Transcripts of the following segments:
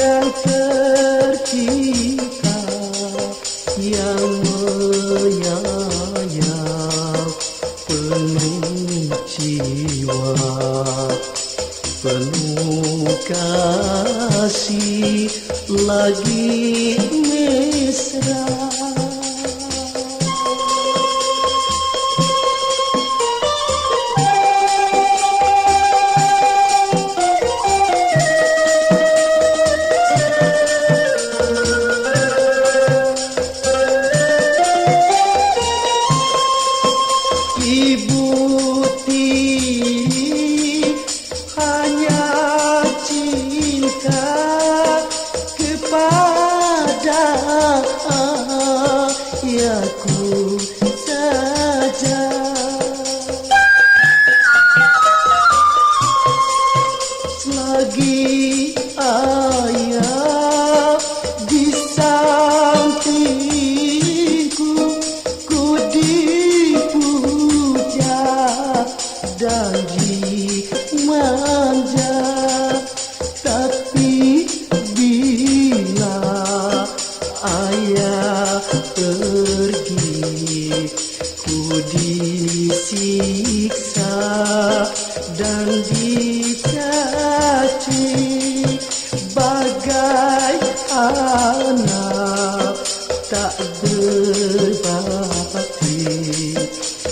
yang tercipta, yang menyayang penuh jiwa, penuh kasih lagi mesra. Aku saja selagi ayah di sampingku, ku dipuja dan dimanja. Tapi bila ayah pergi, ku disiksa dan dicaci bagai anak tak berbakti,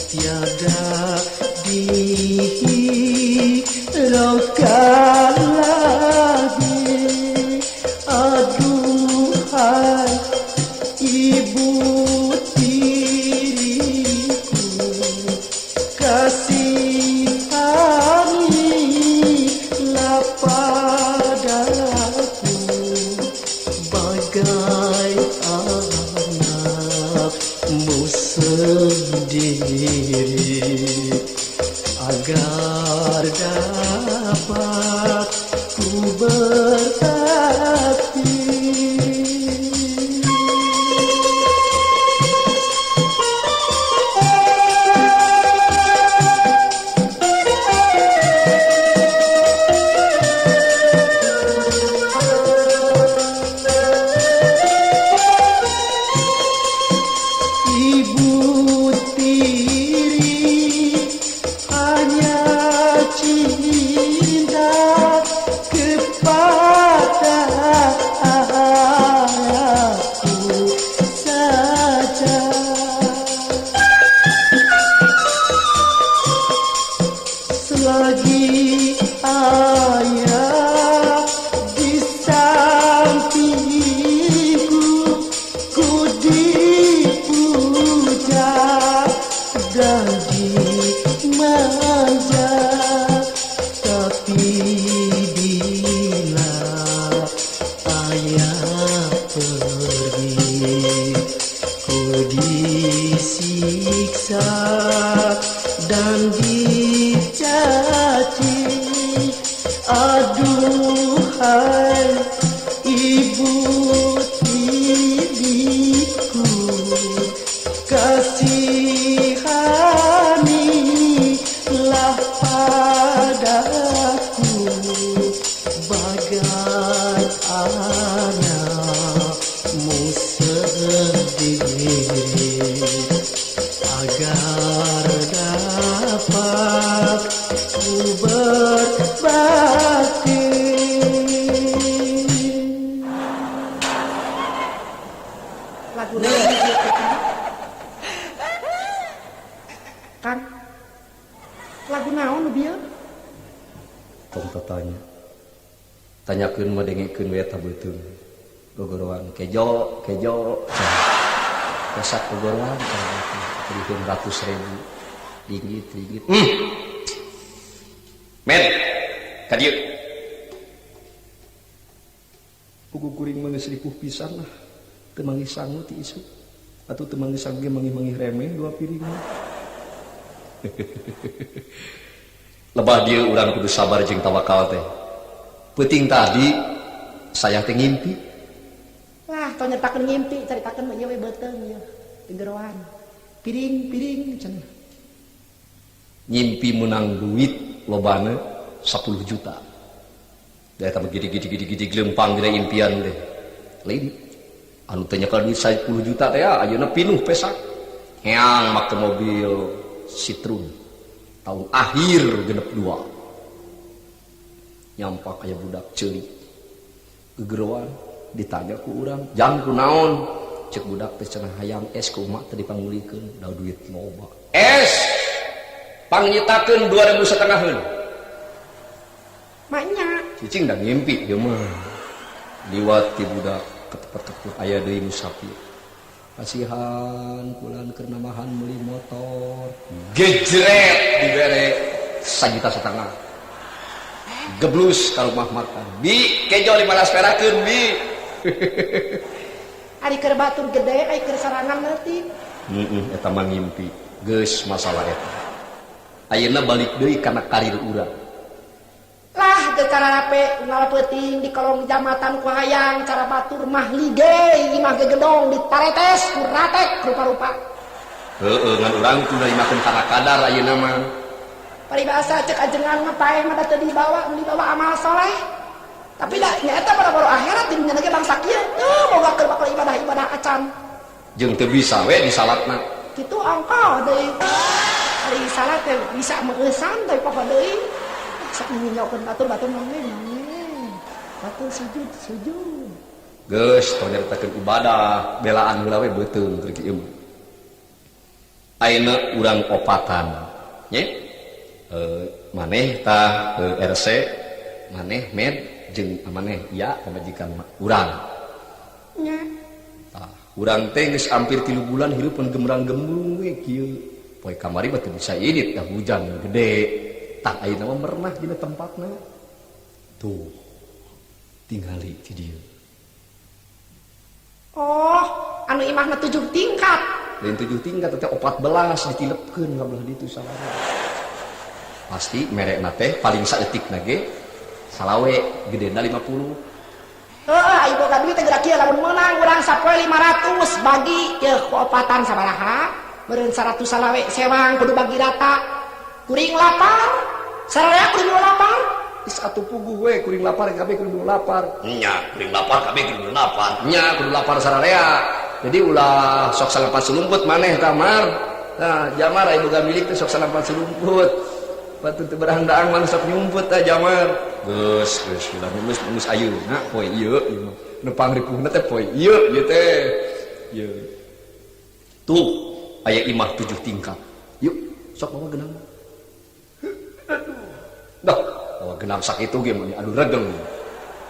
tiada dihiraukan lagi. Aduhai ibu tiriku, kasihanilah padaku bagai anakmu sendiri, agar dapat ku berbakti. Ibu tiri hanya cinta kepada aku saja. Selagi ayah di sampingku, ku dipuja dan dimanja. Tapi bila ayah pergi, ku disiksa dan dicaci. Aduhai ibu tiriku, kasihanilah padaku bagai anakmu sendiri, agar dapat ku berbakti. Lagu kan lagu naon nu bieu? Tong tatanya tanyakeun mah dengekeun we eta beuteung gogorowan kejo pesak gogorowan dikeun 100.000 dinggit men ka dieu kuku kuring mah geus ripuh pisan lah, teu manggih sangu ti isu atuh teu manggih sangu ge manggih remeh 2 piring mah. Lebah dia urang kudu sabar jeung tawakal teh. Peuting tadi saya teh ngimpi. Wah, tong nyeritakeun ngimpi, caritakeun mah ieu we beuteung ieu. Gegeroan. Piring cenah. Ngimpi menang duit lobana 10 juta. Dia tambah gidi lempang dina impian deh. Lain anu tanya kalau duit 10 juta teh ayeuna pinuh pesak. Heang make mobil Citroen tahun akhir genep 2. Nyampak aya budak ceulik. Gegeroan ditanya ku urang, "Jang kunaon?" Cek budak teh cenah hayang es ku emak teh dipangulikeun, da duit loba. Es pangnitakeun 2.500 heun. Maknya Cicing dah ngimpi dia mah. Liwat ti budak ketepet-ketepet aya deui nu sapi. Kasihan kulan keur namahan meuli motor. Gejret dibere 1,5 juta. Geblus ka rumah makan. Bi, kejo 15 perakeun, Bi. ari keur batur gede ai keur sarangan leutik. Eta mah ngimpi. Geus masalah eta. Ayeuna balik deui kana karir urang. Lah teu kararape unggal peuting di kolong jamatan ku hayang cara batur mah ligei imah gegedong ditaretes ku ratek rupa-rupa. Heeh, ngan urang kudu imakeun kana kadar ayeuna mah. Paribasa cek ajengan mah paeh mah teu dibawa amal soleh. Tapi da nyaeta boro-boro akhirat di dunya ge bangsa kieu teu boga keur bakal ibadah acan. Jeung teu bisa we disalatna. Kitu angka deui. Ari salat teh bisa meueusan teh poho deui. Sok nyinyokeun batur mangge. Batur sujud. Geus tong nyaritakeun ibadah, belaan heula we beuteung keur kieu. Ayeuna urang opatan. Nya? Maneh tah RC, maneh med jeung maneh ya pamajikan urang. Nya. Tah, urang teh geus hampir 3 bulan hirupeun gemrang-gembrung we kieu. Poe kamari mah teu bisa init dah hujan gede. Tah ayeuna mah merenah dina tempatna. Tuh. Tingali ti dieu. Oh, anu imahna 7 tingkat. Lain 7 tingkat teh 14 ditilepkeun ka belah ditu sabaraha. Pasti merekna teh paling saeutikna ge salawe gedena 50. Heeh, ayo boga duit teh geura kieu lamun meunang urang sapoe 500 bagi yeuh ku opatan sabaraha? Meureun 100 salawe sewang kudu bagi rata. Kuring lapar. Sararea kuring lapar. Is atuh puguh we kuring lapar kabeh kudu lapar. Nya, kuring lapar kabeh kudu lapar. Nya, kudu lapar sararea. Jadi ulah sok salapan selumput maneh kamar. Nah, jamar aya boga milik teh sok salapan selumput. Batu teu berang-daang mana sok nyumput teh jamar. Geus ulah ngeus ayeuna poe ieu ieu mah. Nu pangripuhna teh poe ieu teh. Ieu. Tuh, aya imah 7 tingkat. Yuk, sok bawa genang. Dah, bawa genang sakitu ge mah adu regeng.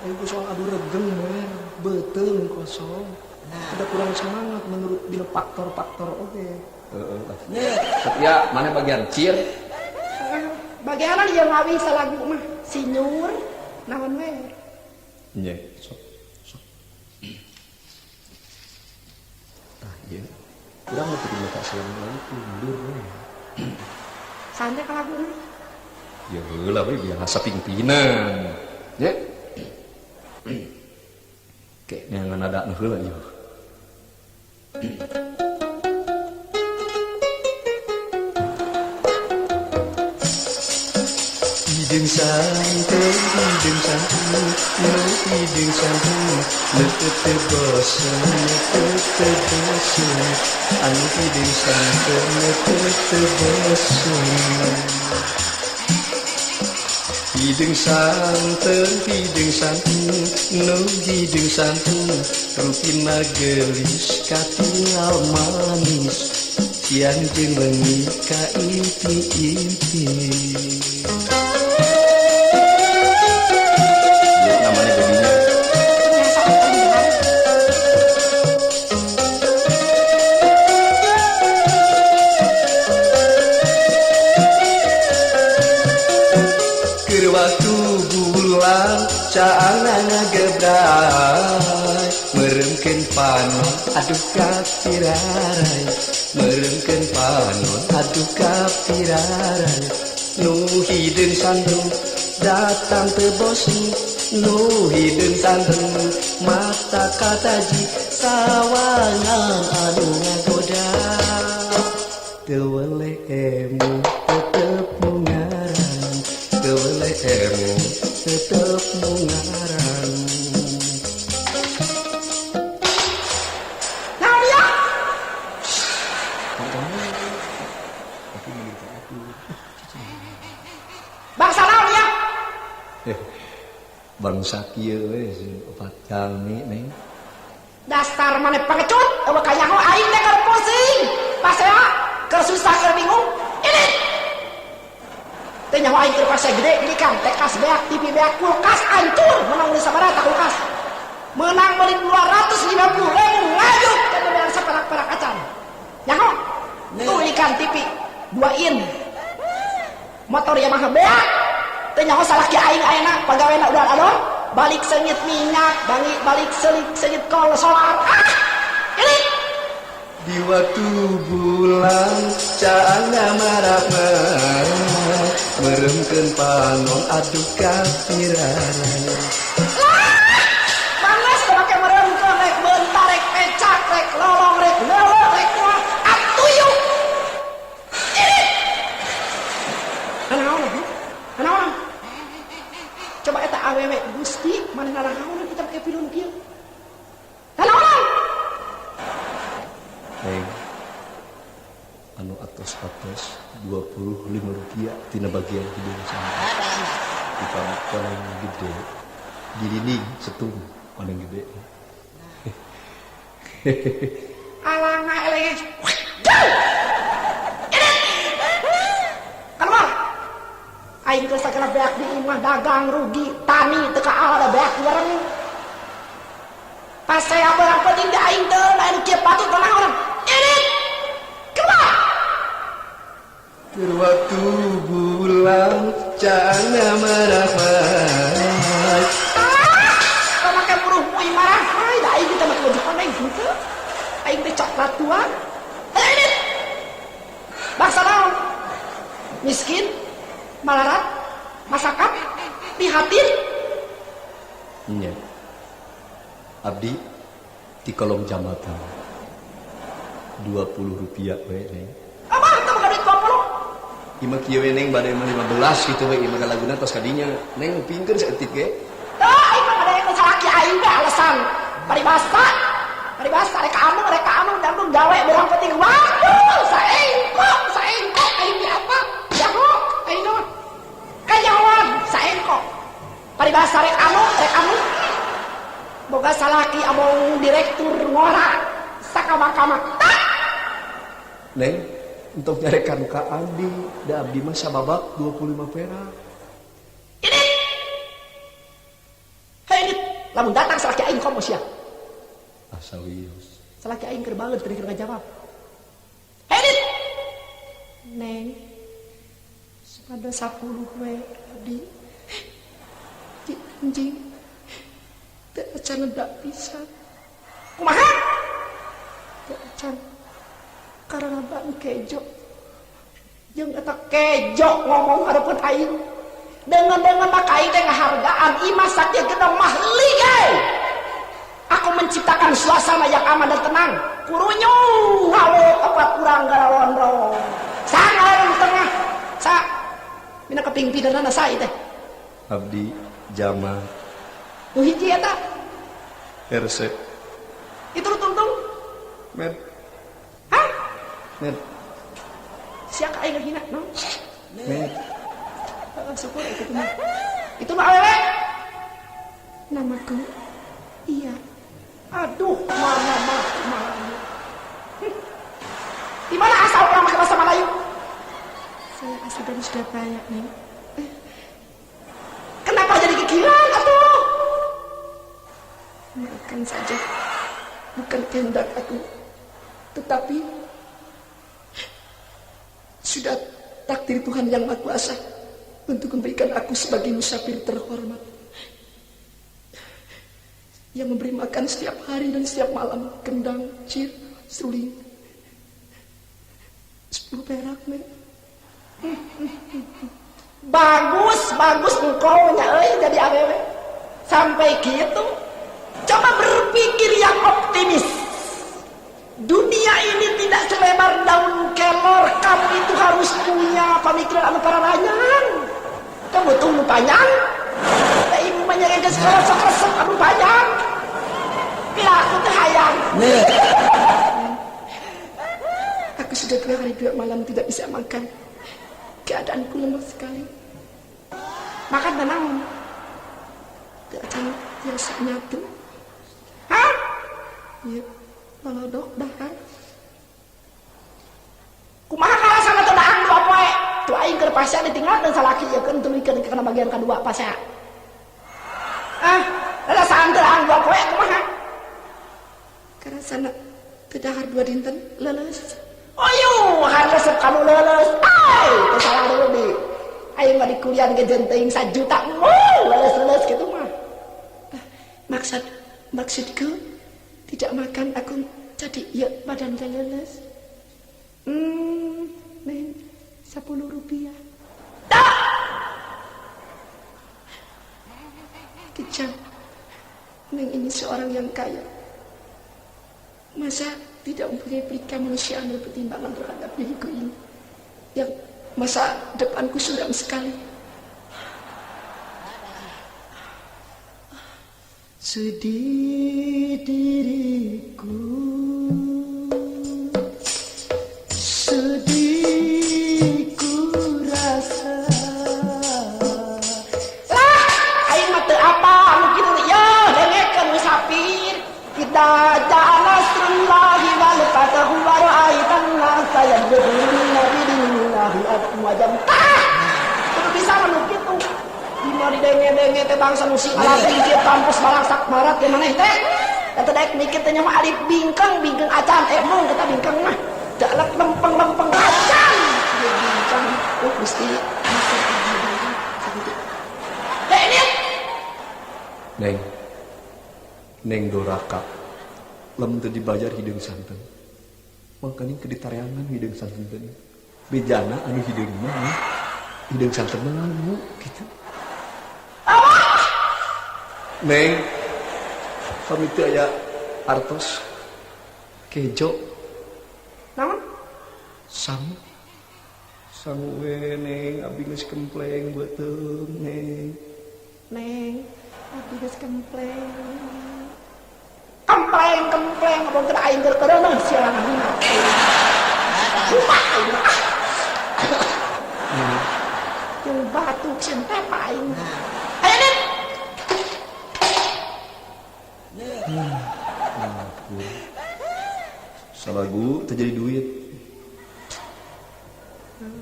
Ayo soal adu regeng mah beuteung kosong. Ada kurang semangat menurut dina faktor-faktor oge. Heeh. Ya, mana bagian cir? Bagaimana dia ngawi salagu mah sinyur naon we? Nya, sok. Tah ieu. Urang mah kudu minta salam lagi mundur we. Santai ka laguna. Ya heula we biasa pingpinan. Nya. Kek nyangan ada heula ieu. Hidung santai, hidung santai, lekete bosan, anu hidung santai, lekete bosan. Hidung santai, no hidung santai, rupin magelis katingal manis, siang jeung leungi ka impi-impi. Caana ngagebrai meremkeun panon aduh kapirarai meremkeun panon aduh kapirarai nu hideung sandung datang teu bosen nu hideung sandung mata kataji sawangan anu ngagoda teu weleh emu tetep mungaran teu weleh emu tetep mungaran bangsa kieu we opat jalmi neng. Dasar mana pengecut eueuh kaya ho aing teh keur pusing pasea keur susah keur bingung ini teh nyaho aing keur pasea gede ini kan tekas beak TV beak kulkas hancur menang di sabaraha kulkas menang beli 250.000 ngajuk kana beak saperak-perak acan nyaho tuh ikan TV 2 in motor Yamaha beak teh nyaho salaki aing ayeuna pagawena udah adon balik sengit minyak, balik sengit kol solar. Ini di waktu bulan cana marah-marah meremkeun panon aduh kapiran. Panas make meremkeun rek bentar rek pecak rek lolong rek leuleuk rek kuah atuyuk. Ini. Anaon? Coba eta awewe Gusti mana narahaun kita pakai film kieu. Anaon? Neng, anu atos-atos 25 rupiah tina bagian hidung sana. Di paling gede, di dinding setung paling gede. Alangah elege. Keluar. Aing geus sagala beak di imah dagang rugi, tani teu kaal ada beak bareng. Pas saya barang penting di aing teu lain kieu patut tenang orang. Ini keluar. Waktu bulan cana marah-marah. Pamakai buruh mui marah, hai da aing kita mah wajib aing henteu. Aing teh coklat tua. Ini. Bangsa naon? Miskin, malarat, masakan, prihatin. Iya. Abdi di kolom jambatan 20 rupiah we neng. Abah teu boga duit 20. Ima kieu we neng bade 15 gitu we ima laguna tos kadinya. Neng pinkeun saeutik ge. Tah aing mah ada yang salaki aing teh alasan. Paribasa rek anu dan gawe berang penting waduh saengkok aing di apa? Jago aing naon? Kayawan saengkok. Paribasa rek anu boga salaki among direktur ngora sakama-kama. Neng, untuk nyarekan ka Abdi, da Abdi mah sababak 25 perak. Ini. Hei ini, lamun datang salaki aing komo sia. Asawius. Salaki aing keur banget teu ngajawab. Hei ini. Neng. Ada 10 we Abdi. Di anjing. Teu acan ndak bisa. Kumaha? Teu acan. Karena ban kejo. Jeung eta kejo ngomong hareupeun aing. Dengan maka aing teh ngahargaan imah sakieu gedong mah lige. Aku menciptakan suasana yang aman dan tenang. Kurunyung hawe opat urang galawondong. Sangareng tengah. Sa mina kepingpinanna sa ieu teh. Abdi Jamal Nu hiji eta. RC. Itu tung. Med. Hah? Med. Sia ka aing ngahina, no? Med. Syukur itu mah. Itu mah awewe. Namaku. Iya. Aduh, mana. Di mana asal orang pakai bahasa Melayu? Saya asal dari Surabaya, Neng. Kenapa jadi kegilaan atuh? Maafkan saja. Bukan kehendak aku. Tetapi sudah takdir Tuhan yang Maha Kuasa untuk memberikan aku sebagai musafir terhormat yang memberi makan setiap hari dan setiap malam kendang, cir, seruling 10 perak, Nek. Bagus engkau nya jadi awewe sampai gitu. Coba berpikir yang optimis. Dunia ini tidak selebar daun kelor. Kamu itu harus punya pemikiran anu pararanyan. Kamu tunggu panjang. Ibu menyerang ke sekolah sok anu panjang. Bila aku teh hayang. Aku sudah 2 hari 2 malam tidak bisa makan. Keadaanku lemah sekali. Makan tenang. akan biasa nyatu. Hah? Iya, balodok dahar. Kumaha kalasan atau daang dua poe? Tuh aing keur pasea ditinggal dan salaki ya kan tulikeun ke bagian kedua pasea. Ada santer ang dua poe kumaha? Karena sana teu dahar dua dinten leuleus. Oh yu, han resep kamu leuleus. Ai, teu salah deui di. Aing mah di kuliah ge jeung sajuta. Leuleus kitu mah. Maksudku tidak makan aku jadi ya badan leuleus. Neng, 10 rupiah. Tak! Kejam. Neng ini seorang yang kaya. Masa tidak mempunyai pelik kemanusiaan dan pertimbangan terhadap diriku ini? Yang masa depanku suram sekali. Sedih diriku, sedih ku rasa. Aing mah teu apa anu kitu ya dengekeun musafir. Kita ja'ala nasrullahi wal fatahu wa ra'aitan nasa yadkhuluna fi dinillahi afwajan. Kudu bisa anu kitu. Dina didenge-denge teh bangsa nu sing alat di kampus balangsak marat ge maneh teh. Eta daek mikir teh nya mah alif bingkeng acan mung kita bingkeng mah. Jalak lempeng acan. Bingkeng Gusti. Ini. Neng doraka. Lem teu dibajar hideung santen. Makanya ke ditareangan hideung santen teh. Bejana anu hideung mah hideung santen mah anu kitu. Neng, kami teh aya artos kejo. Naon? Sangu we neng, abdi geus kempleng beuteung neng. Neng, abdi geus kempleng. Kempleng, abang teu aing keur kereuneuh sia dina. Jeung batu cen teh aing. Aya nih. Salagu terjadi duit.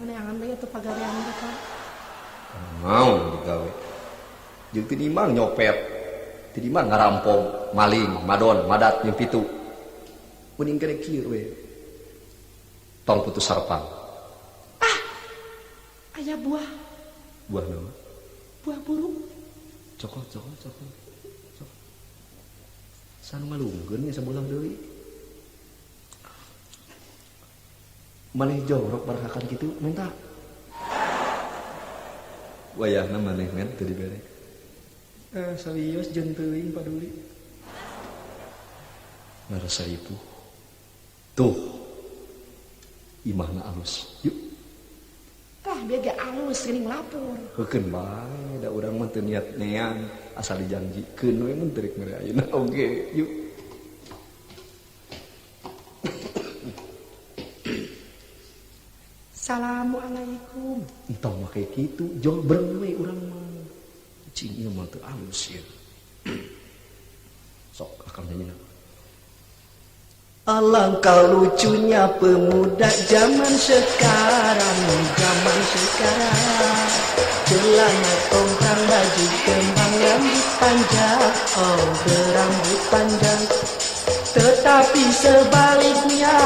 Neangan deui atuh pagawean teh kan. Mau digawe. Jeung teu dimang nyopet. Teu dimang ngarampong, maling, madon, madat jeung pitu. Mending kene kieu we. Tong putus sarpang. Aya buah. Buah naon? Buah burung. Cokot. Sanu ngalungkeun nya sabulang deui. Maneh jorok barakakan kitu minta. Wayahna maneh men teu dibere. Serius jeung teuing paduli. Ngarasa ibu. Tuh. Imahna alus. Yuk. Tah biar ge alus geuning lapor. Heukeun bae da urang mah teu niat neang asal dijanjikeun we mun teu rek mere ayeuna oge. Yuk. Assalamualaikum. Entong mah kayak kitu, jol breng we urang mah. Cing ieu mah teu alus ya. Sok akang nyanyi. Alangkah lucunya pemuda zaman sekarang. Celana tongkrang, baju kembang, rambut panjang. Oh, berambut panjang. Tetapi sebaliknya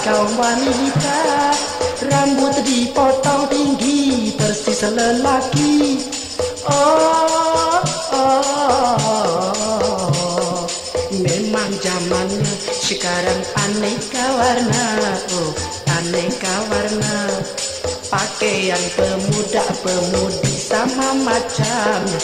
kaum wanita, rambut dipotong tinggi persis lelaki. Memang zamannya sekarang aneka warna. Aneka warna. Pakaian pemuda-pemudi sama macamnya.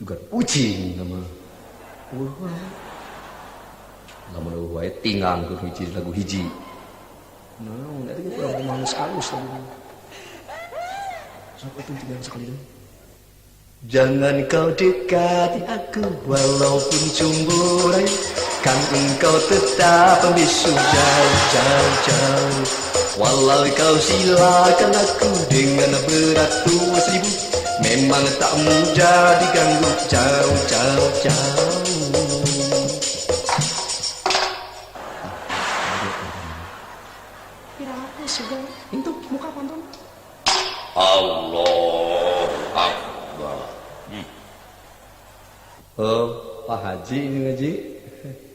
Juga ucing nama. Lamun wae tinggang ke hiji lagu hiji. Naon eta ge kurang halus lagu. Jangan kau dekati aku walaupun cemburu, kan engkau tetap membisu jauh. Walau kau silakan aku dengan beratus ribu, memang tak mudah diganggu jauh. Kira-kira sudah itu muka pantun. Allah Akbar. Oh, Pak Haji ini ngaji.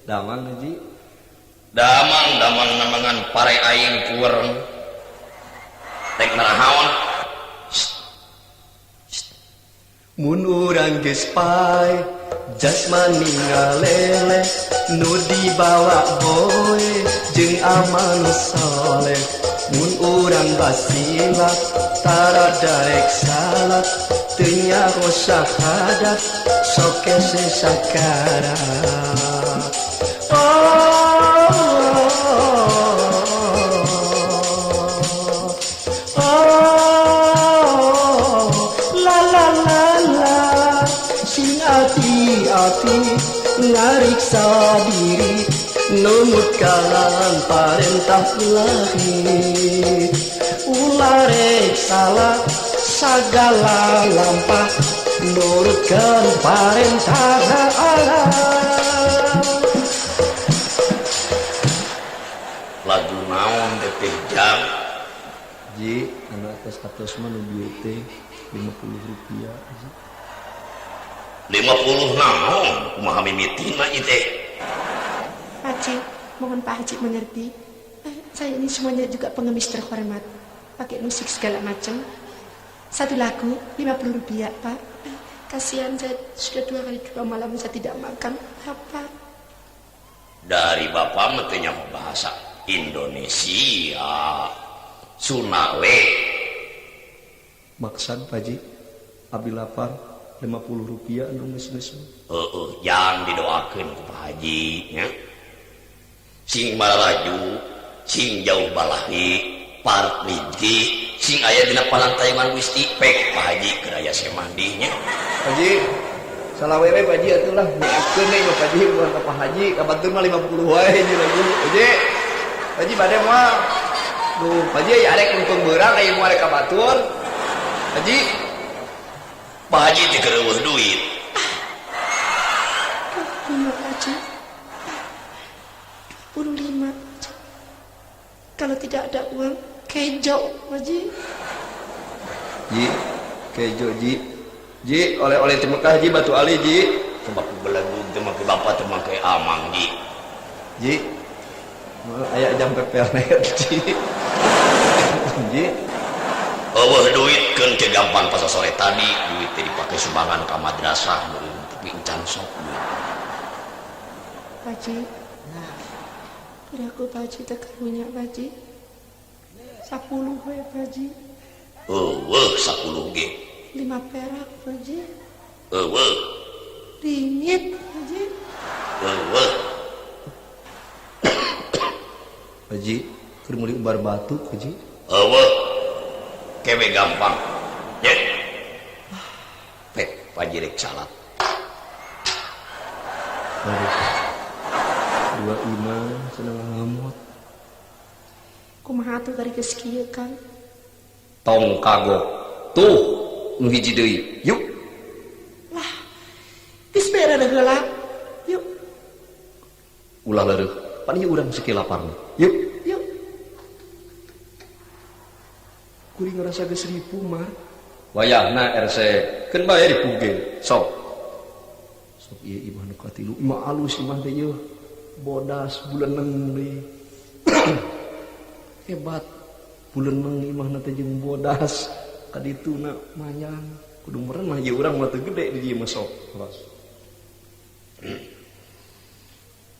Damang ngaji. Damang namangan pare aing kurang. Tek narahaon. Mun urang geus pae jasmani ngalele nu dibawa boy jeung amal saleh. Mun urang basila tara darek salat teu nyaho syahadat sok ese sakarat. Sing hati-hati ngariksa diri numut kalan parentah ilahi. Ulah rek salah sagala lampah nurutkan parentah Allah. Lagu naon teh jam ji anak atas mah nu duit teh Rp50 aja. 50 naon kumaha mimitina ieu teh? Pak Haji, mohon Pak Haji mengerti. Saya ini semuanya juga pengemis terhormat. Pakai musik segala macam. Satu lagu Rp50, Pak. Kasihan saya sudah 2 hari 2 malam saya tidak makan. Apa? Dari Bapak metenya bahasa Indonesia. Sunawe. Maksud Pak Haji, abi lapar Rp50 anu geus-geus. Jangan didoakeun ku Pak Haji nya. Sing maraju, sing jauh balahi, parek linti, sing aya dina palantayangan Gusti pek Pak Haji keur aya semandi nya. Pak Haji, salawewe Pak Haji atuh lah nyeakeun deui Pak Haji buat ka Pak Haji, kabatur mah 50 wae di lagu. Haji, Pak Haji bade moal. Duh, Pak Haji aya arek untung beurang aya moal ka batur. Haji, Pak Haji teh keur eueuh duit. Terima Haji. 25. Kalau tidak ada uang, kejo, Haji. Ji, kejo Ji. Ji, oleh-oleh teh Mekah Ji Batu Ali Ji. Coba ku belagu teh make bapak teh make amang Ji. Ji. Aya jam pepelet Ji. Ji. Eueuh duitkeun teh gampang pas sore tadi, duit teh dipake sumbangan ka madrasah meureun tapi encan sok duit. Haji. Aku Pak Haji tak punya Pak Haji 10 we Pak Haji. 10 ge. 5 perak Pak Haji. Ringgit Pak Haji. Haji, keur meuli umbar batu Haji. Kewe gampang. Ya. Pek Pak Haji rek salat. Dua imam senang ngamot. Kumaha atuh dari geus kieu Kang? Tong kagok. Tuh, nu hiji deui. Yuk. Lah. Geus beres heula. Yuk. Ulah leureuk. Pan ieu urang sakit laparna. Yuk. Yuk. Kuring ngerasa geus ripu Mar. Wayahna RC keun bae dipugel. Sok. Sok ieu imah nu katilu. Imah alus imah teh ieu. Bodas buleuneng deui. Hebat. Buleuneng imahna teh jeung bodas. Kadituna mayang. Kudu meureun mah ieu urang mah teu gede di dieu mah sok.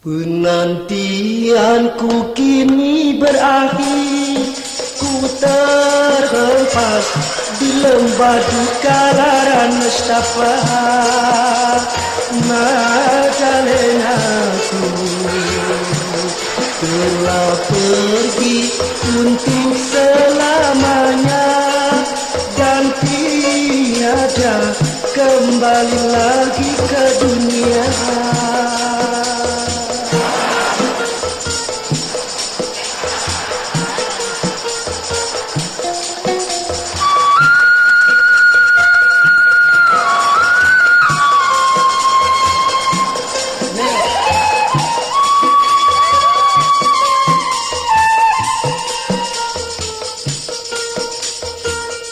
Penantianku kini berakhir. Ku terhempas di lembah duka lara Mustafa. Magdalenaku telah pergi untuk selamanya, ganti kembali lagi ke dunia.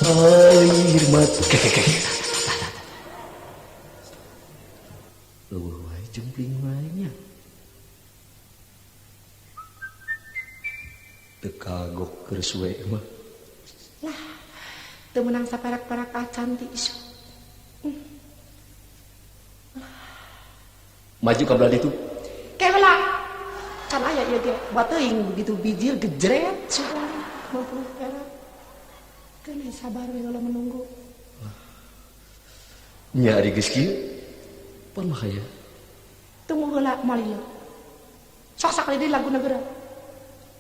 Air mata luai jempling mainnya tekagok kersuwe mah Lah, teu menang saparak-parak acan ti isu. maju ka belah itu Kela. Kan aya ieu ge buat teuing gitu bijil gejret suara 50 perak. Kene sabar we kalau menunggu. nya ari geus kieu pon mah aya Tunggu heula malila. Sok sakali deui lagu negara.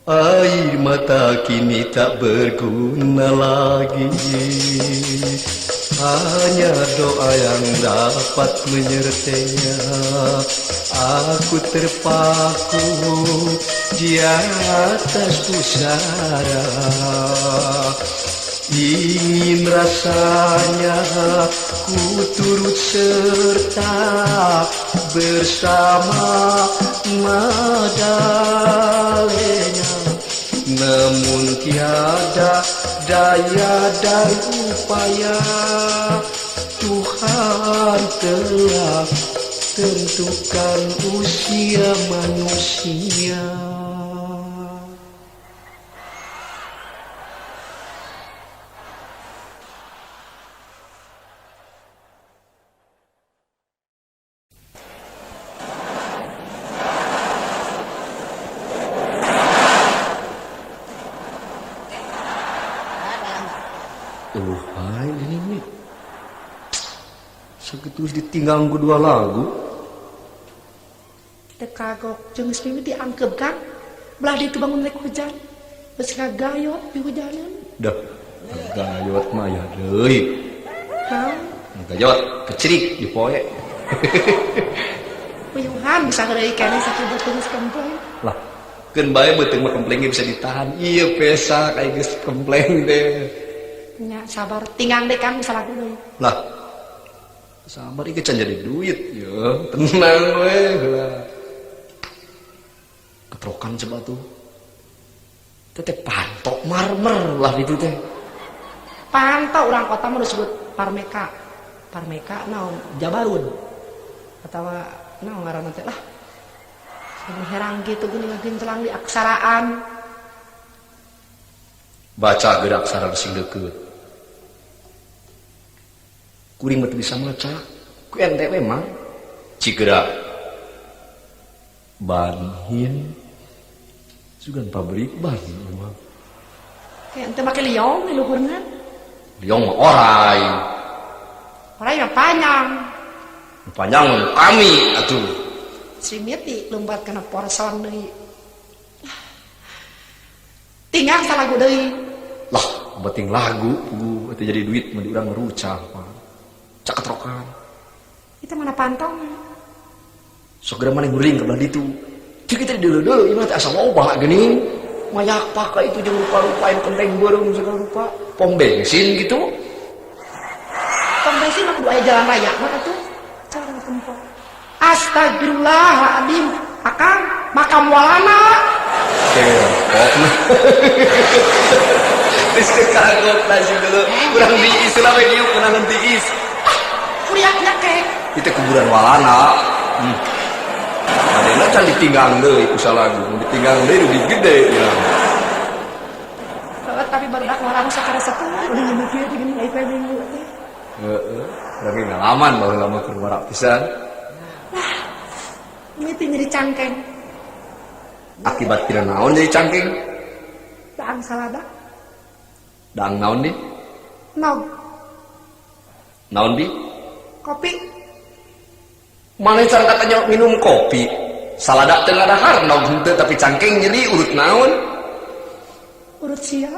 air mata kini tak berguna lagi, hanya doa yang dapat menyertainya. Aku terpaku di atas pusara, ingin rasanya ku turut serta bersama Madalena, namun tiada daya dan upaya. Tuhan telah tentukan usia manusia. Hai ini segitu ditinggal kedua lagu Tekagok jeung geus mimiti diangkep kan belah ditu bangun rek hujan geus ngagayot di hujanan. dah gayot mah ya deui gayot kecirik di poe puyuhan bisa deui keneh sakitu geus kempleng lah keun bae beuteung mah kemplengnya bisa ditahan ieu pesa kayak geus kempleng deh nya sabar tinggang deh kan bisa lagu deui lah sabar iki can jadi duit ya tenang we lah ketrokan coba tuh teh pantok marmer lah itu teh pantau orang kota mah disebut parmeka naon jabarun atau naon ngaranna teh lah herang gitu gini lagi telang di aksaraan baca gerak aksara sing deukeut kuring mah bisa maca ku ente we mah cigera banhin sugan pabrik ban mah kayak ente make liong di luhurna liong mah orai mah panjang panjang kami atuh simiti lompat kana porson deui tinggal salagu deui lah beting lagu ku itu jadi duit mah di urang rucah mah cak ketrokan itu mana pantong sok geura maneh nguring ka belah ditu cik kita deuleu ieu mah teh asa loba geuning mayak pakai itu jeung rupa-rupa yang penting beureum segala rupa pom bensin gitu pom bensin mah kudu aya jalan raya mah atuh cara tempat astagfirullahaladzim akang makam walana kepok terus kagok nasi dulu kurang diis lah we dieu kurang diis kuriaknya kek itu kuburan walana adena can ditinggang deui ku salagu ditinggang deui duit gede ya tapi barudak orang sakara sepuh udah nyemikir gini IP minggu teh lagi ngalaman baru lama keluar pisan meeting jadi cangkeng akibat kira naon jadi cangking daang salada daang naon di naon di kopi mana cara katanya minum kopi salada teu ngadahar naon henteu tapi cangking nyeri urut naon urut sia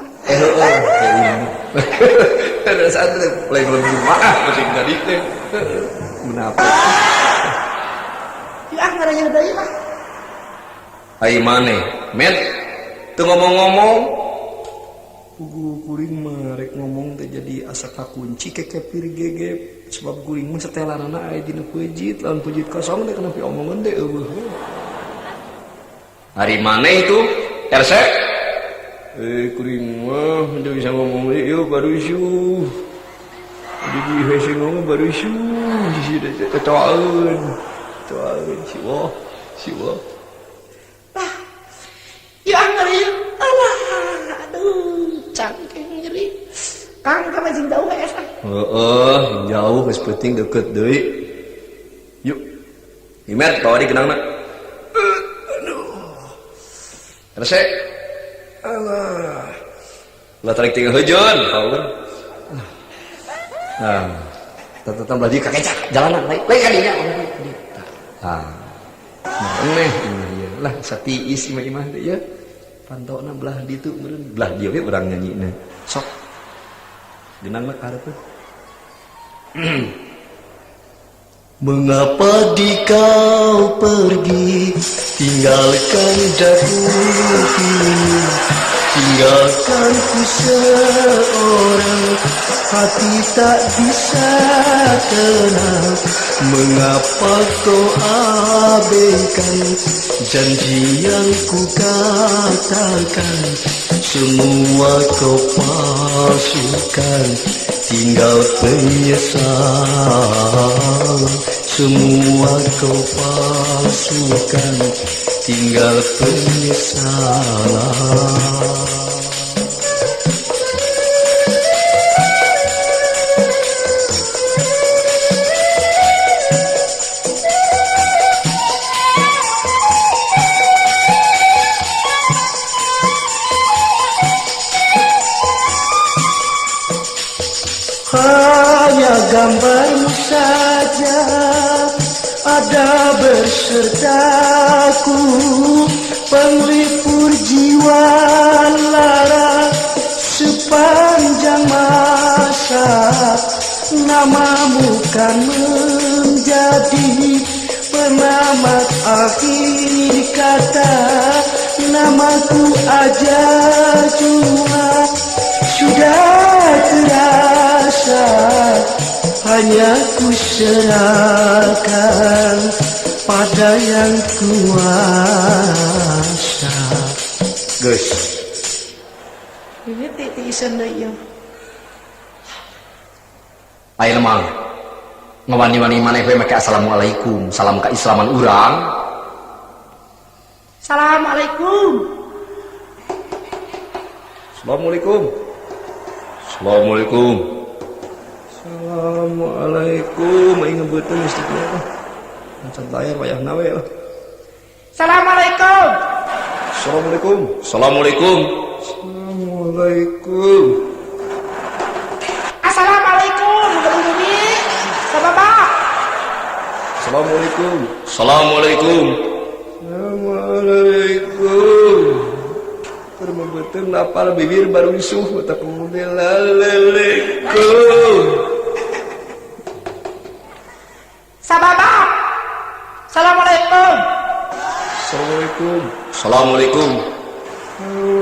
saat lain lebih maaf masih tadi teh. Menapa? Ya ngaranya deui mah. Ai maneh, met teu ngomong-ngomong. Pugu kuring mah rek ngomong teh jadi asa kakunci kekepir gegep sebab kuring mah setelanana aya dina peujit lawan peujit kosong teh kana omongan teh eueuh. Hari maneh itu? RC? Kuring mah udah bisa ngomong ieu baru syuh. Jadi hese ngomong baru syuh di sini ketoaeun. Ketoaeun siwa. Lah. Ya ngari. Allah. Aduh, cangkeng nyeri. Kang ka majing jauh we asa. Heeh, jauh geus penting deket deui. Yuk. Imet kawari kenangna. RC? Allah. Lah tarik tinggal hujan, kawan. Nah, tetep lagi kakecak jalanan lain kadinya. Ah. Aneh ieu lah satiis imah teh ya. Pantona belah ditu meureun. Belah dieu we urang nyanyina. Sok. Geunang mah karep. Mengapa di kau pergi tinggalkan dahulu tinggalkan ku seorang hati tak bisa tenang mengapa kau abaikan janji yang ku katakan semua kau palsukan tinggal penyesal semua kau palsukan tinggal penyesalan. Hanya gambarmu saja ada bersertaku penglipur jiwa lara sepanjang masa namamu kan menjadi penamat akhir kata namaku aja cuma sudah terasa hanya ku serahkan pada yang kuasa. Guys, Ini titisan deui ieu. Air mang ngawani-wani maneh we make assalamualaikum, salam keislaman urang. Assalamualaikum. Assalamualaikum. Assalamualaikum. Assalamualaikum. Aing ngebeuteun istiqlal teh. Macan layar wayah nawe lah. Assalamualaikum. Assalamualaikum. Assalamualaikum. Assalamualaikum. Assalamualaikum. Bumi. Sababa. Assalamualaikum. Assalamualaikum. Assalamualaikum. Termembeuteuh lapar bibir baru isuh mata kemudian lalaikum. Sababa. Assalamualaikum. Assalamualaikum. Assalamualaikum.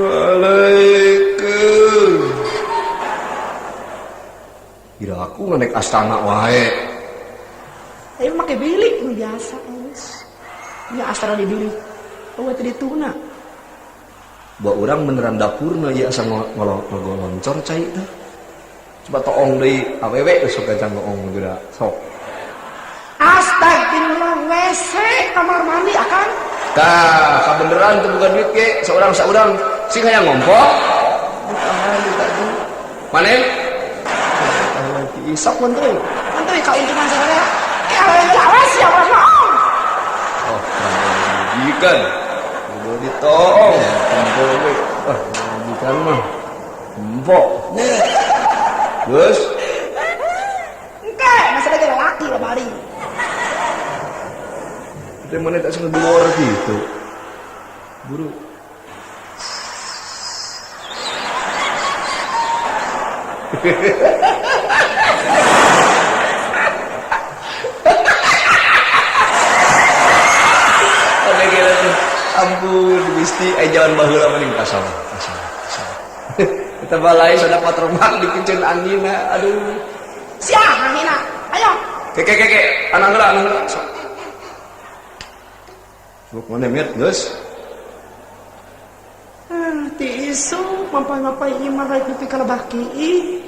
Waalaikum. Kira aku naik astana wae. Ayo make bilik nu biasa geus. Nya astana di bilik. Eueuh teh dituna. Bawa orang beneran dapurna ya asa ngoloncor cai teh. Coba toong deui awewe sok gajang ngoong geura sok. Astagfirullah WC kamar mandi akan. Tah, kabeneran teu bukan duit ge, saurang sing hayang ngompok. Tahan tadi. Maneh? Lagi isak menteri. Mantu ka untungan sadaya. Awewe lawas ya Allah. Oh, ikan. Udah ditong. Tempel we. Ikan mah. Empok. Terus Engke, masalah ge laki lah bari. Kita mana tak sengaja luar gitu. Buru. Ada gila tuh. Ampun, Gusti, jangan baheula mending kasar. Kita balai sudah patromak dikencen anginna. Aduh. Siah anginna. Ayo. Keke, anak heula. Sok mana met, geus? Ti isu mampai-mampai imah rek nepi ka lebah kieu.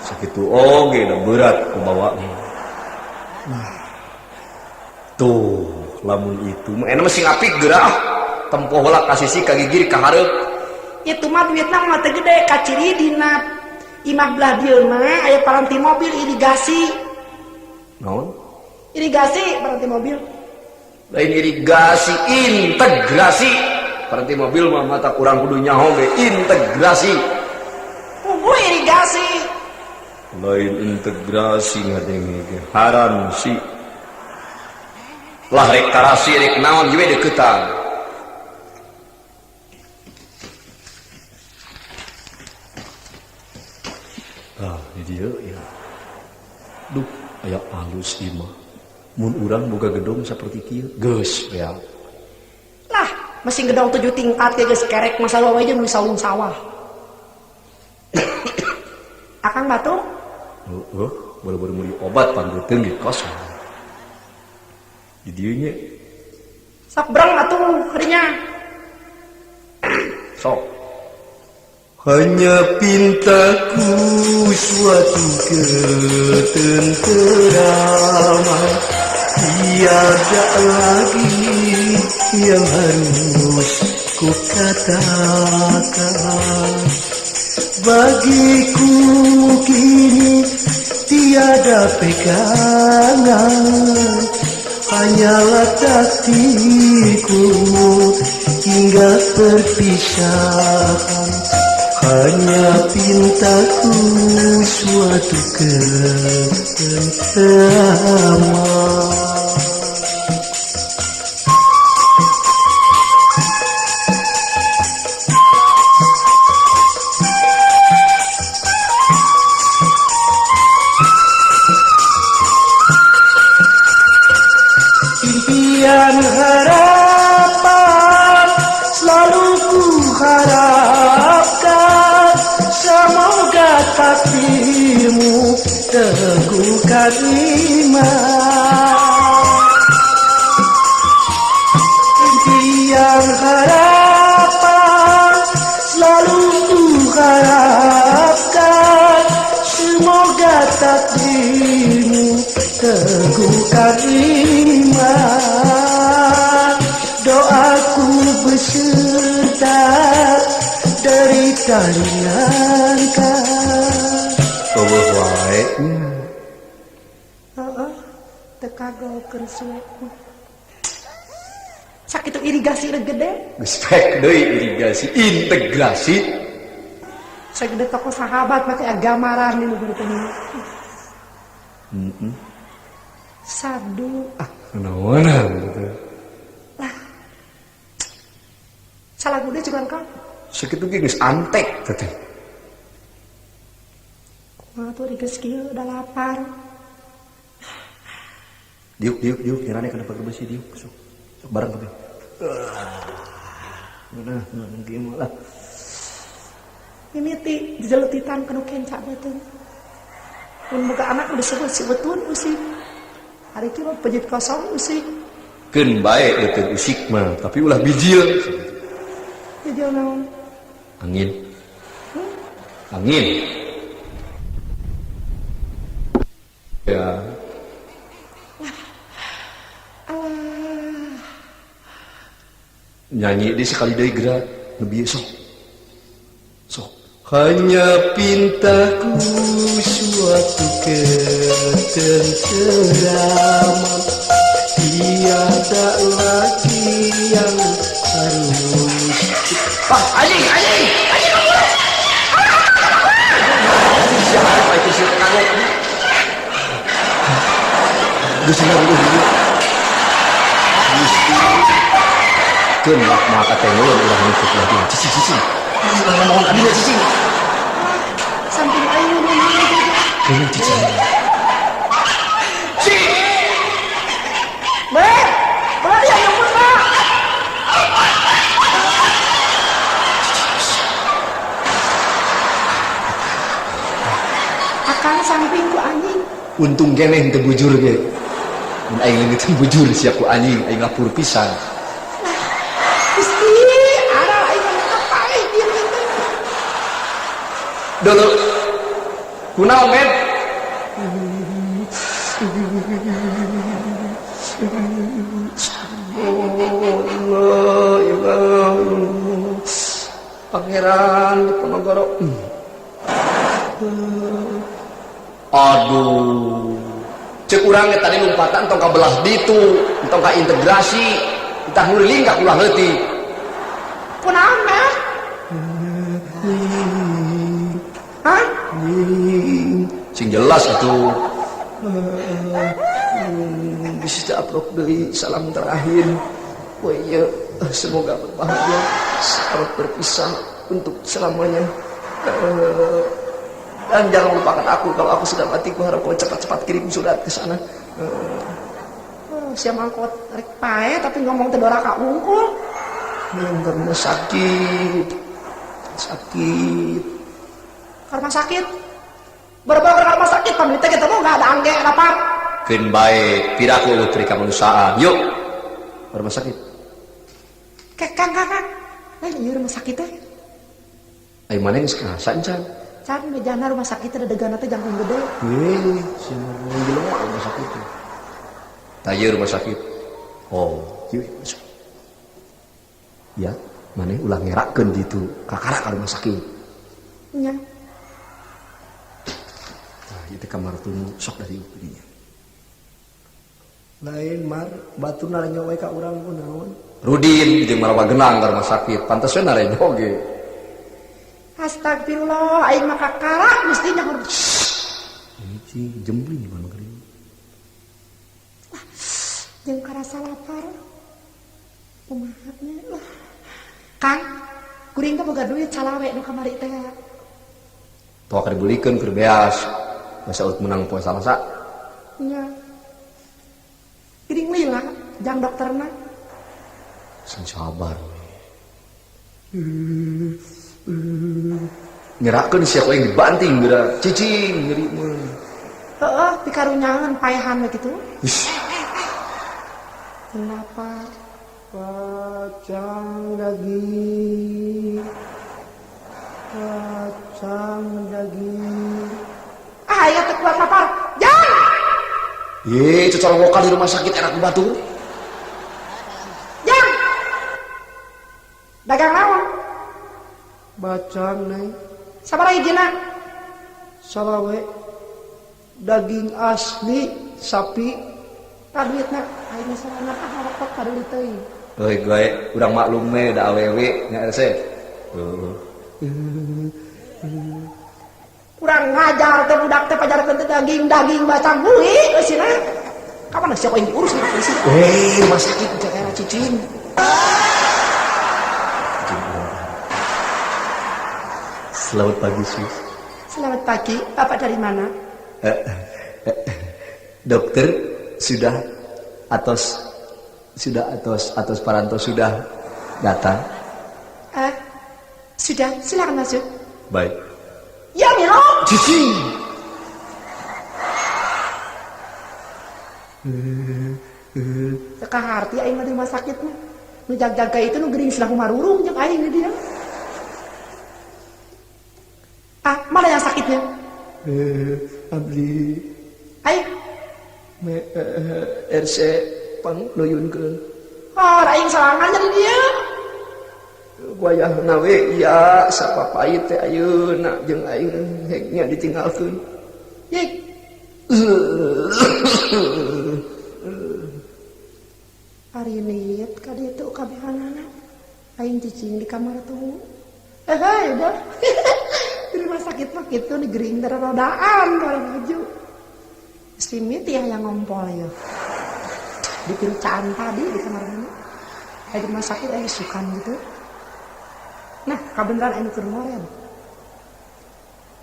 Sakitu oge da berat kubawa. Tuh, lamun itu mah enak masih ngapik geurah. Tempoh heula kasisi ka gigir ka hareup. Itu mah duitna mah teu gede kaciri dina imah belah dieu mah aya paranti mobil irigasi. Naon? Irigasi paranti mobil. Lain irigasi, integrasi. Paranti mobil mah mata kurang kudu nyaho ge integrasi. Irigasi. Lain integrasi ngadenge ge haran si. Lah rek karasi rek naon ge deukeutan. Di dieu ya. Duh, aya alus ieu mah. Mun urang boga gedung saperti kieu, geus ya. Lah, mesin gedong 7 tingkat ya geus kerek masalah wae jeung saung sawah. Akang batu? Baru-baru meuli obat panggeuteung ge kosong. Di dieu nya. Sok breng atuh harinya. Sok. Hanya pintaku suatu ketenteraman, tiada lagi yang harus ku katakan. Bagiku kini tiada pegangan, hanyalah takdirku hingga perpisahan. Hanya pintaku suatu ketenteraman. Impian harapan selalu ku harapkan, semoga takdirmu teguhkan iman. Impian harapan selalu ku harapkan, semoga takdirmu teguhkan iman. Doaku beserta derita ringankan. Eueuh wae. Teu kagolkeun suku. Sakitu irigasi rek gede. Geus pek deui irigasi, integrasi. Sagede toko sahabat make agamaran di negeri teh. Sadu. Naonan gitu. Salah gede juga kan. Sakitu ge geus antek teh. Mah tuh digeus kieu udah lapar. Diuk, nyerane kana pakai besi diuk. Sok bareng kabeh. Nah, gimana lah. Ini ti dijelutitan kanu kenca beuteung. Mun boga anak udah sebetun usik. Hari kieu mah pejit kosong usik. Keun bae euteun usik mah, tapi ulah bijil. Bijil naon? Angin. Angin. Ya. Nyanyi di sekali deui gerak nebi sok. Hanya pintaku suatu ketenteraman, tiada lagi yang harus. Anjing kamu. Siapa itu si kagok? Geus dulu. Keun maka teh ulah ngikut lagi. Cicing. Ulah ngomong abdi cicing. Samping Kayaknya cicing. Berarti yang nyebut Pak. Akan samping ku anjing. Untung kene henteu bujur ge. Mun aing leungit bujur sia ku anjing, aing ngapur pisan. Gusti, ada aing apa dia gitu. Dodo. Kunaon, men? Allah, ilah. Pangeran Diponegoro. Aduh. Cek urang ge tadi lompatan tong ka belah ditu, tong ka integrasi, entah nuliling ka ulah leutik. Kunaon mah? Hah? Sing jelas atuh. Bisa upload deui salam terakhir. Oh iya, semoga berbahagia saat berpisah untuk selamanya. Dan jangan lupakan aku kalau aku sudah mati. Ku harap kau cepat-cepat kirim surat ke sana. Siapa angkot rek pae tapi ngomong teh dora ka ungkul. Karena sakit. Karena sakit. Berbawa ke rumah sakit penderita kita mau nggak ada angge lapar. Keun bae piraku ulutri kemanusiaan. Yuk. Rumah sakit. Kang. Lain ieu rumah sakit teh. Ai mana geus kahasan can? Can mejana rumah sakit teh dedegana teh jangkung gede. Cenah jelema rumah sakit. Tah ieu rumah sakit. Oh, ieu masuk. Ya, maneh ulah ngerakeun ditu kakara ka rumah sakit. Nya. Nah, itu kamar tunggu sok dari dinya. Lain mar baturna nyawa ka urang pun naon? Rudin jeung marawa genang ka rumah sakit. Pantes we nare oge. Astagfirullah, aing mah kakara mestinya harus. Ini sih jembling mana geuning. Jeung karasa lapar. Kumahatnya lah. Kang, kuring teh boga duit calawe nu kamari teh. Tuh ka dibulikeun keur beas. Masa ut menang poe Salasa. Nya. Kuring lila jang dokterna. Sing sabar. Ngerakeun sia yang dibanting geura cicing nyeri mah. Heeh, pikarunyangan paehan we kitu. Kenapa? Kacang daging. Aya teh kuat lapar. Jang. Ye, cocok di rumah sakit enak batur. Jang. Dagang naon? Bacang nai Sabaraha hijina? salawe daging asli sapi. Kaduitna ayeuna sarana harapot kaduit teuing. Euy gue urang maklum we da awewe nya rese. Kurang ngajar teh budak teh pajarkeun teh daging bacang bui eusina. Kapan siapa yang diurus nih polisi? Rumah sakit cek era cicing. Selamat pagi, Sus. Selamat pagi, Bapak dari mana? Dokter sudah atos Paranto sudah datang. Sudah, silakan masuk. Baik. Ya, Milo. Cicing. Teka harti aing mah di rumah sakit mah. Nu jag-jaga itu nu geuring silang marurung jeung aing di dia. Mana yang sakitnya? Abdi Aing. RC pangluyunkeun Aing salangan jadi dia. wayahna we iya sapapait teh ayeuna jeung aing heknya ditinggalkeun. Yek. Hari liat ka ditu kabehanana. Aing cicing di kamar tunggu. Udah. Di rumah sakit mah kitu di gering rodaan kalau maju. Simit ya yang ngompol ya. Di pincaan tadi di kamar mandi. Di rumah sakit aing sukan gitu. Nah, kabeneran aing keur ngoren.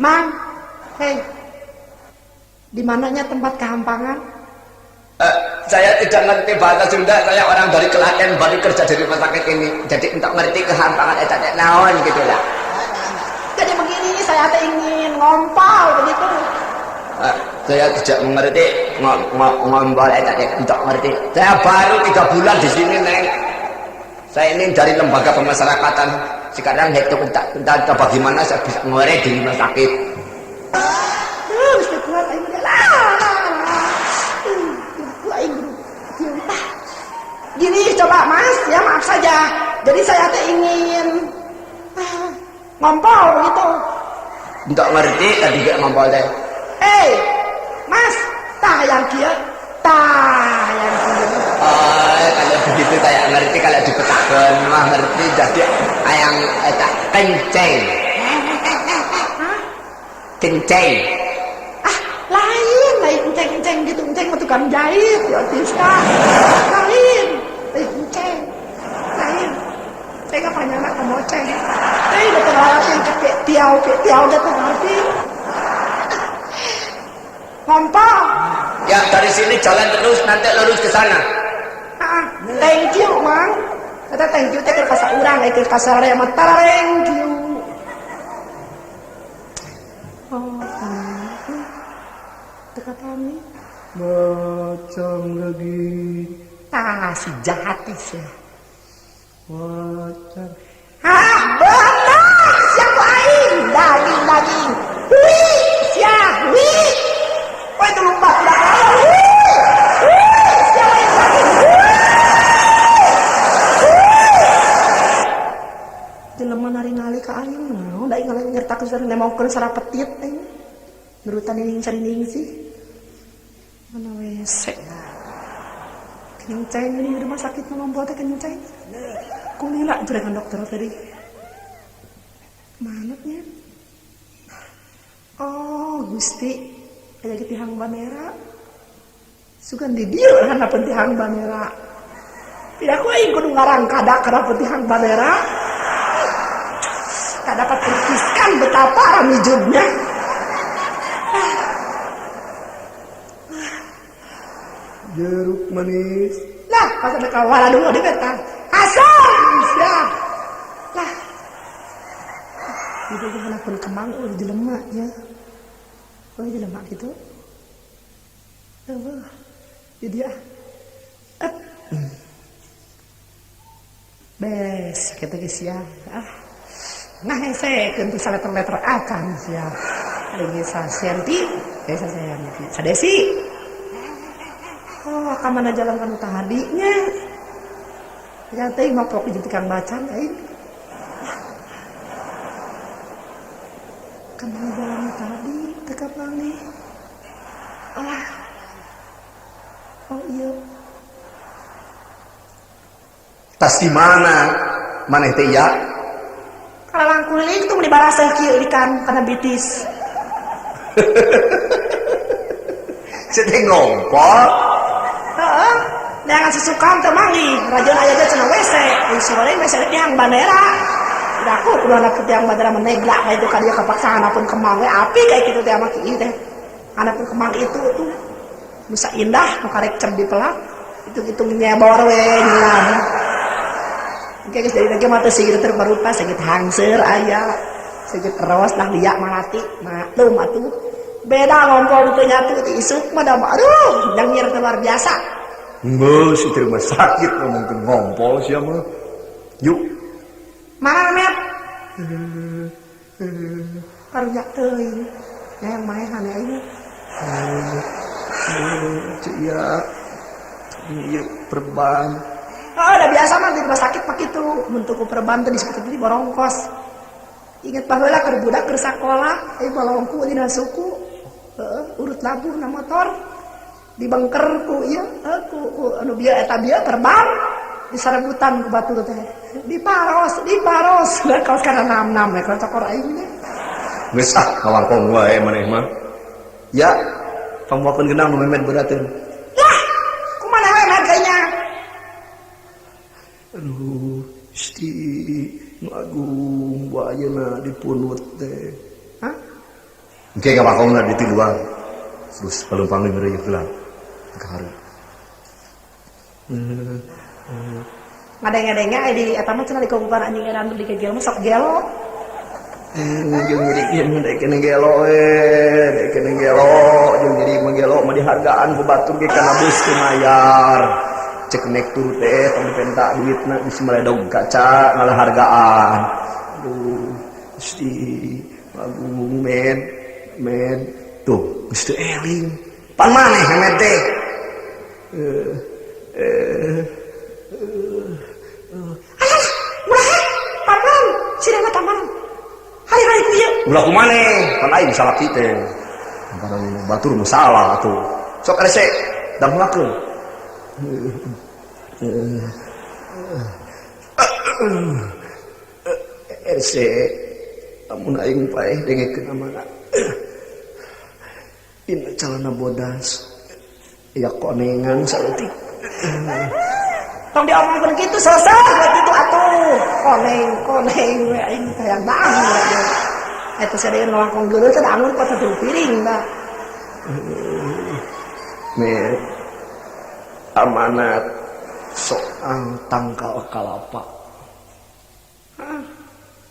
Mang, hei. Di mananya tempat kehampangan? Saya tidak ngerti bahasa Sunda, saya orang dari Klaten baru kerja di rumah sakit ini, jadi untuk ngerti kehampangan tak naon gitu lah. Jadi begini, saya ingin ngompol begitu. Saya tidak mengerti ngompol tak untuk ngerti. Saya baru 3 bulan di sini, Neng. Saya ini dari lembaga pemasyarakatan. Sekarang entah bagaimana saya bisa ngorek di rumah sakit. Bisa kuat aing lah. Gini coba Mas, ya maaf saja. Jadi saya ingin ngompol begitu. Untuk ngerti tadi gak ngompol deh. Mas, tah yang kia. Kalau begitu saya ngerti, kalau dipetakan mah ngerti jadi ayang tak kenceng. Kenceng. Lain kenceng gitu, kenceng mah tukang jahit, ya Tiska. Lain lain. Saya nggak panjang nak kemoceng. Saya udah terlalu yang kepek tiau udah ngerti. Ngompol. Ya dari sini jalan terus nanti lurus ke sana. Thank you, Mang. Kata thank you teh ka saurang ke kasaraya mah thank you. Dekat kami. Macam lagi. Si jahat ya. Macam. Benar. Siapa aing? Daging. Wih, siap. Wih. Oh itu lupa udah kalah. Wih, siapa yang daging? Jelema nari-ngali ka aing naon da aing ngertakeun sareng nemongkeun sarapetit aing. Nurutan ini cari sih. Mana WC. Kenceng ini di rumah sakit ngompol teh kenceng. Kulila juragan dokter tadi. Manutnya? Oh, Gusti. Aya ge tihang banera. Sugan di dieu kana pentihang banera. Tidak ku aing kudu ngarang kada pentihang banera. Tak dapat pelukiskan betapa ramijudnya. Jeruk manis. Lah, pas ada kawalan dulu di betang. Asal, siap. Lah. Itu gimana pun kemang, di jelema ya. Oh, di jelema gitu. Jadi ya. Bes, kita guys ya. Nah, saya kentu letter akan siap. Ada gisa senti, gisa senti. Sadesi. Oh, ka mana jalan kanu tadinya? Ya teh mah pok jadi tukang bacan aing. Ka mana jalan tadi teh ka mana? Oh iya. Tas di mana? Maneh teh ya? Kalalang kulit itu dibarasan kieu ikan kana bitis. Sedih ngompol. Jangan sesukaan temangi rajon aja aja cenah WC sore WC di hang bandera udah aku kudu anak yang bandera meneglak kayak itu kadia kepaksaan pun kemang api kayak gitu teh sama kieu teh anak pun kemang itu tuh bisa indah nu karek cem di pelak itu nyebor we nyilan oke guys dari lagi mata segitu terbarupa segitu hangser aya segitu rawas lah liak malati maklum atuh beda ngompol itu nyatu di isuk mah dah aduh yang nyer luar biasa. Enggak, si rumah sakit ngomong ke ngompol sih mah. Yuk. Mana Met? Karunya teuing. Yang maehan ya ini. Iya. Iya perban. Oh, udah biasa mah di rumah sakit pak itu. Untuk perban tuh disebut di borongkos. Ingat baheula keur budak keur sakola, balongku dina suku. Urut labuh na motor. Di bangker ku ieu ku anu bieu eta bieu terbang di sarebutan ku batu teh di paros kaos kana nam-nam kalau cokor aing teh geus kawangkong wae maneh mah ya pamwakeun genang nu memet beurateun lah kumaha we harganya aduh Gusti nu agung ayeuna dipunut teh hah engke kawangkongna di tiluan terus pelumpang ngeureuyeuh heula kaharu ngadeng-ngadengnya di eta mah cenah di kumpulan anjing edan di kegel mah sok gelo jeung jadi kene gelo kene gelo jeung jadi menggelo mah dihargaan ku batur ge kana beus teu mayar cek nek turut teh tong dipenta duitna geus meledog kaca ngalahargaan aduh Gusti agung men tuh geus teu eling pan maneh hemet teh alah muraha paman sirena taman hari-hari ku ieu ulah kumaneh pan aing salaki teh barang batur mah salah atuh sok rese damlakeun RC amun aing paeh dengekeun amanah dina calana bodas ya konengan saeutik tong diomongkeun kitu selesai gitu atuh koneng we aing hayang banget eta sadaya ngelangkong geuleuh teh dangun kota teu piring da Mer amanat soal tangkal kalapa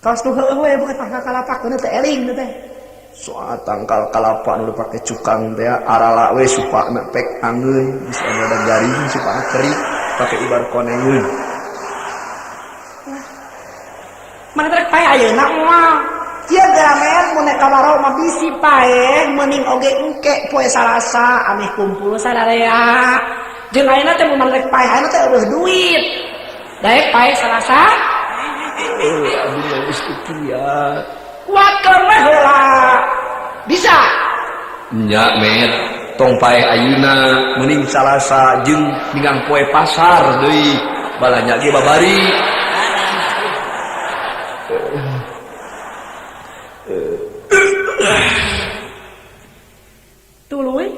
kaos nu heueuh we bukan tangkal kalapa keuna teh eling teh soal tangkal kalapa nu pake cukang teh arala we supana pek anggeun bisa ada garing supana kering pake ibar konengeun mana rek pae ayeuna mah ieu gramet mun nek kawarau mah bisi pae meuning oge engke poe Salasa ameh kumpul sadarea jeung ayeuna teh mun rek pae ayeuna teh eueuh duit daek pae Salasa aduh geus kiat kuatkeun we heula bisa nya Mer tong pae ayeuna meuning Salasa jeung ningang poe pasar deui balanya ge babari tuluy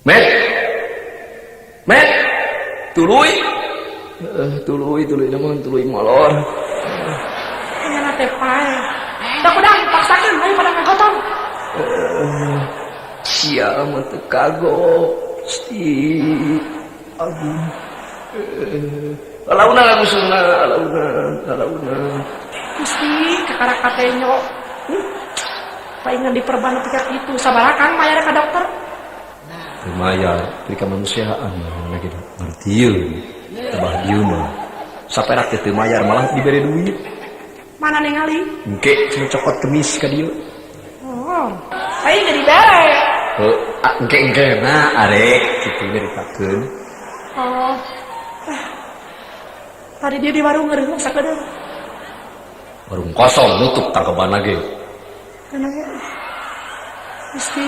Met tuluy namun tuluy molor ayeuna teh pae da kudang paksakeun ayo pada ngagotong sia mah teu kagok Gusti aduh alauna lagusuna alauna Gusti kakarak teh nyok paingan diperban tika kitu sabaraha Kang mayar ka dokter mayar beri kemanusiaan lagi ngartieun tebah dieu mah saperak teu mayar malah dibere duit mana ningali engke cenah cokot kemis ka dieu oh aing jadi dibere engke nah arek kitu beritakeun oh tadi dia di warung ngeureung sakedeung warung kosong nutup tangkeban ge kana ge Gusti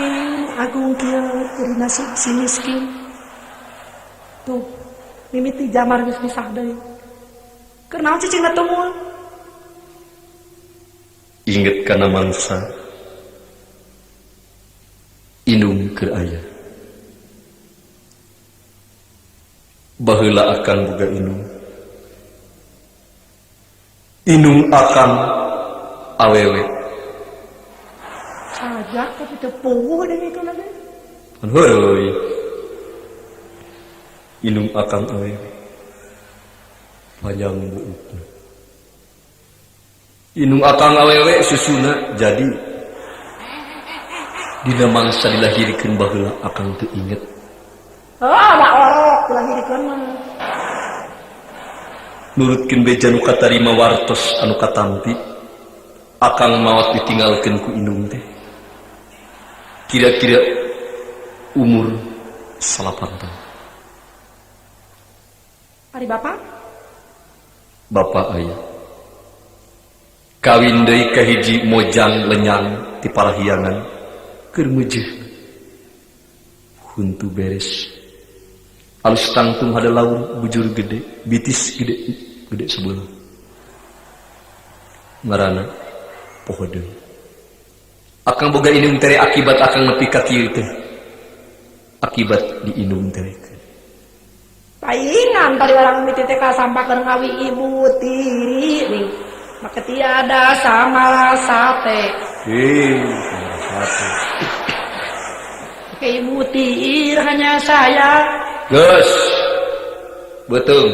agung kieu jadi nasib si miskin tuh mimiti jamar geus pisah deui keur naon cicing ngetumul inget kana mangsa indung keur aya baheula akan boga indung akan awewe sajak tapi teu puguh deui itu lagi heuy indung akan awewe panjang buukna indung akan awewe susuna jadi dina mangsa dilahirikeun baheula akang teu inget da orok dilahirikeun mah nurutkeun beja nu katarima wartos anu katampi akang maot ditinggalkeun ku indung teh kira-kira umur 8 tahun ari bapak aya kawin deui ka hiji mojang lenyang ti parahyangan keur meujeuh huntu beres alus tangtung hade laun bujur gede bitis gede sebelah ngaranna pohodeun akang boga indung tere akibat akang nepi ka kieu teh akibat di indung tere paingan tadi orang mimiti teh kasampakeun ngawi ibu tiri nih maka tiada sama sate sate Ibu tiir hanya saya. Gus, betul.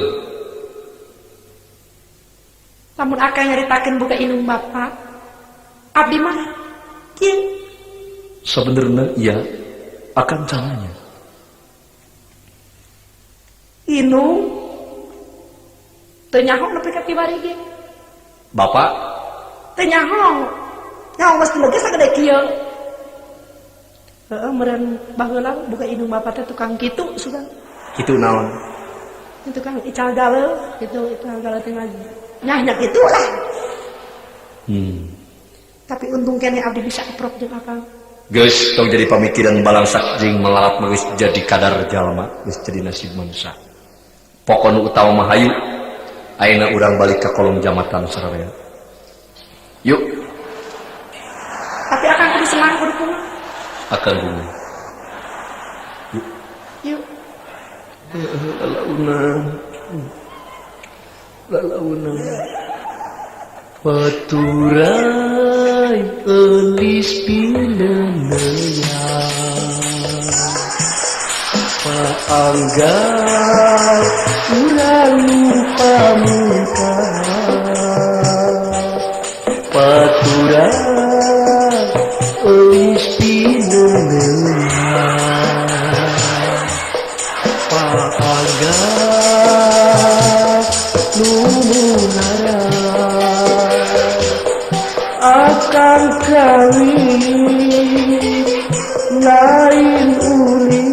Lamun akang nyaritakeun buka inung bapak, abdi mah kieu. Sebenarnya iya, akan caranya. Inung teu nyahong nepi ka tibari ge. Bapak, Teu nyahong. Nyahong mesti leugeus sagede kieu. Heeh, meureun baheula buka inung bapak teh tukang kitu sugan. itu naon? Itu kan ical galeuh, ical galeuh teh nyah gitu lah. Tapi untung kene abdi bisa aprok jeung akang. Gus, tong jadi pamikiran balangsak jeung melarat mah geus jadi kadar jalma, geus jadi nasib manusia. Pokona utama mah hayu. Ayeuna urang balik ka kolong jamatan sararea. Yuk, Tapi akang kudu senang kudu kumaha. akan bunyi. Yuk. Lalauna Paturai elis pinanaya Paanggar urang lupa muka Paturai elis pinanaya Paanggar lumunara akan kawin lain uli